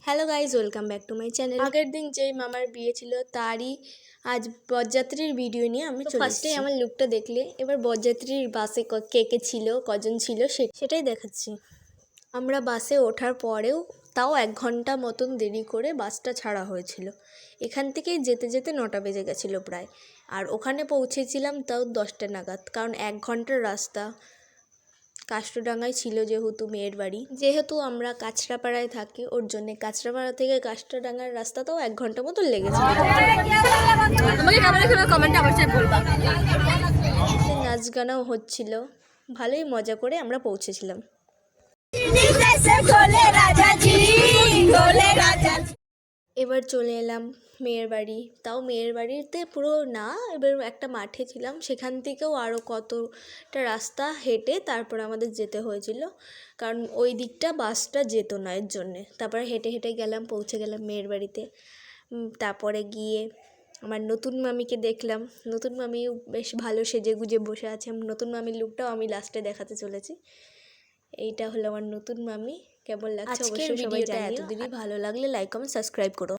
Hello guys, welcome back to my channel. আগের দিন যেই মামার বিয়ে ছিল তারই আজ বরযাত্রীর ভিডিও নিয়ে আমি ফার্স্টেই আমার লুকটা দেখলে। এবার বরযাত্রীর বাসে কে কে ছিল, কজন ছিল সেটাই দেখাচ্ছি। আমরা বাসে ওঠার পরেও তাও 1 ঘন্টা মতন দেরি করে বাসটা ছাড়া হয়েছিল। এখান থেকেই যেতে যেতে 9টা বেজে গেছিলো প্রায়, আর ওখানে পৌঁছেছিলাম তাও 10টা নাগাদ, কারণ 1 ঘন্টার রাস্তা। কাষ্টডাঙ্গায় ছিল যেহেতু মেয়ের বাড়ি, যেহেতু আমরা কাঁচরাপাড়ায় থাকি, ওর জন্যে কাঁচরাপাড়া থেকে কাষ্টডাঙ্গার রাস্তাটাও 1 ঘন্টা মতো লেগেছিল। নাচ গানাও হচ্ছিল, ভালোই মজা করে আমরা পৌঁছেছিলাম। এবার চলে এলাম মেয়ের বাড়ি। তাও মেয়ের বাড়িতে পুরো না, এবার একটা মাঠে ছিলাম, সেখান থেকেও আরও কতটা রাস্তা হেঁটে তারপর আমাদের যেতে হয়েছিল, কারণ ওই দিকটা বাসটা যেত না, এর জন্যে। তারপরে হেঁটে হেঁটে গেলাম, পৌঁছে গেলাম মেয়ের বাড়িতে। তারপরে গিয়ে আমার নতুন মামিকে দেখলাম। নতুন মামিও বেশ ভালো সেজে গুজে বসে আছে। নতুন মামির লুকটাও আমি লাস্টে দেখাতে চলেছি। এইটা হলো আমার নতুন মামি। কেমন লাগছে অবশ্যই সবাই জানিও। এতদিনই ভালো লাগলে লাইক কমেন্ট সাবস্ক্রাইব করো।